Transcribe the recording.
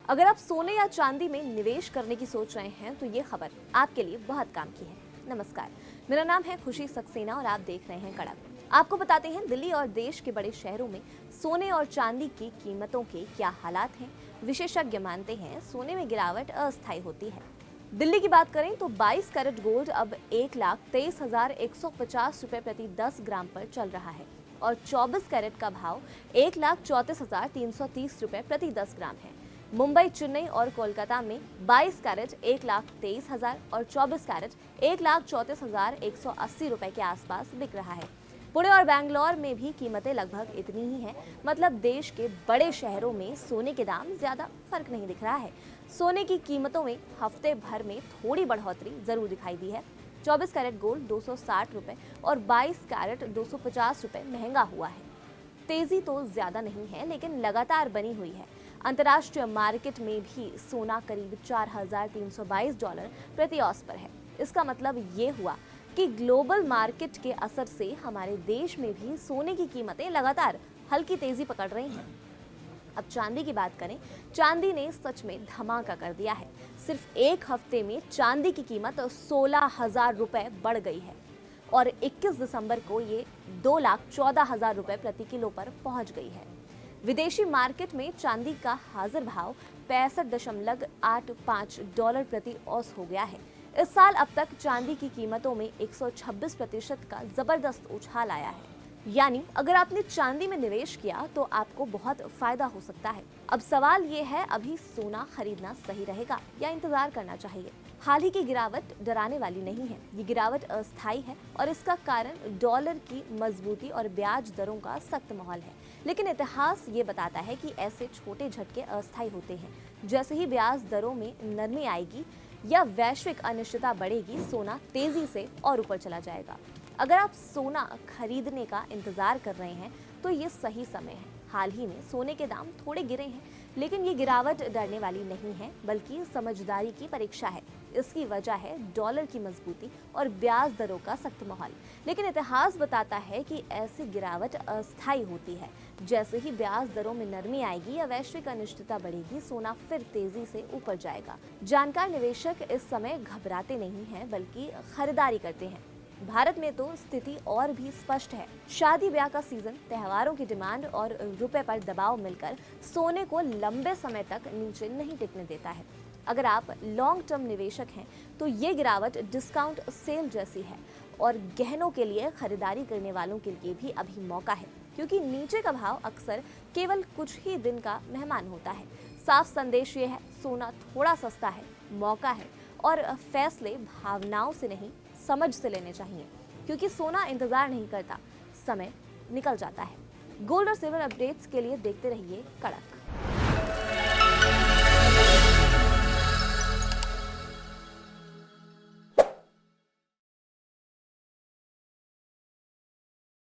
अगर आप सोने या चांदी में निवेश करने की सोच रहे हैं तो ये खबर आपके लिए बहुत काम की है। नमस्कार, मेरा नाम है खुशी सक्सेना और आप देख रहे हैं कड़क। आपको बताते हैं दिल्ली और देश के बड़े शहरों में सोने और चांदी की कीमतों के क्या हालात हैं। विशेषज्ञ मानते हैं सोने में गिरावट अस्थायी होती है। दिल्ली की बात करें तो 22 कैरेट गोल्ड अब 1,23,150 रुपए प्रति 10 ग्राम पर चल रहा है और 24 कैरेट का भाव 1,34,330 रुपए प्रति 10 ग्राम है। मुंबई, चेन्नई और कोलकाता में 22 कैरेट 1,23,000 और 24 कैरेट 1,34,180 रुपए के आसपास बिक रहा है। पुणे और बैंगलोर में भी कीमतें लगभग इतनी ही हैं। मतलब देश के बड़े शहरों में सोने के दाम ज्यादा फर्क नहीं दिख रहा है। सोने की कीमतों में हफ्ते भर में थोड़ी बढ़ोतरी जरूर दिखाई दी है। 24 कैरेट गोल्ड 260 रुपए और 22 कैरेट 250 रुपए महंगा हुआ है। तेजी तो ज्यादा नहीं है लेकिन लगातार बनी हुई है। अंतर्राष्ट्रीय मार्केट में भी सोना करीब $4,322 प्रति औंस पर है। इसका मतलब ये हुआ कि ग्लोबल मार्केट के असर से हमारे देश में भी सोने की कीमतें लगातार हल्की तेजी पकड़ रही हैं। अब चांदी की बात करें, चांदी ने सच में धमाका कर दिया है। सिर्फ एक हफ्ते में चांदी की कीमत 16,000 रुपए बढ़ गई है और 21 दिसंबर को ये 2,14,000 रुपए प्रति किलो पर पहुंच गई है। विदेशी मार्केट में चांदी का हाजिर भाव $65.85 प्रति औंस हो गया है। इस साल अब तक चांदी की कीमतों में 126% का जबरदस्त उछाल आया है। यानी अगर आपने चांदी में निवेश किया तो आपको बहुत फायदा हो सकता है। अब सवाल ये है, अभी सोना खरीदना सही रहेगा या इंतजार करना चाहिए? हाल ही की गिरावट डराने वाली नहीं है। ये गिरावट अस्थायी है और इसका कारण डॉलर की मजबूती और ब्याज दरों का सख्त माहौल है। लेकिन इतिहास ये बताता है कि ऐसे छोटे झटके अस्थायी होते हैं। जैसे ही ब्याज दरों में नरमी आएगी या वैश्विक अनिश्चितता बढ़ेगी, सोना तेजी से और ऊपर चला जाएगा। अगर आप सोना खरीदने का इंतजार कर रहे हैं तो ये सही समय है। हाल ही में सोने के दाम थोड़े गिरे हैं लेकिन ये गिरावट डरने वाली नहीं है बल्कि समझदारी की परीक्षा है। इसकी वजह है डॉलर की मजबूती और ब्याज दरों का सख्त माहौल। लेकिन इतिहास बताता है कि ऐसी गिरावट अस्थायी होती है। जैसे ही ब्याज दरों में नरमी आएगी या वैश्विक अनिश्चितता बढ़ेगी, सोना फिर तेजी से ऊपर जाएगा। जानकार निवेशक इस समय घबराते नहीं हैं बल्कि खरीदारी करते हैं। भारत में तो स्थिति और भी स्पष्ट है। शादी ब्याह का सीजन, त्योहारों की डिमांड और रुपए पर दबाव मिलकर सोने को लंबे समय तक नीचे नहीं टिकने देता है। अगर आप लॉन्ग टर्म निवेशक हैं तो ये गिरावट डिस्काउंट सेल जैसी है और गहनों के लिए खरीदारी करने वालों के लिए भी अभी मौका है, क्योंकि नीचे का भाव अक्सर केवल कुछ ही दिन का मेहमान होता है। साफ संदेश ये है, सोना थोड़ा सस्ता है, मौका है और फैसले भावनाओं से नहीं समझ से लेने चाहिए, क्योंकि सोना इंतजार नहीं करता, समय निकल जाता है। गोल्ड और सिल्वर अपडेट्स के लिए देखते रहिए कड़क।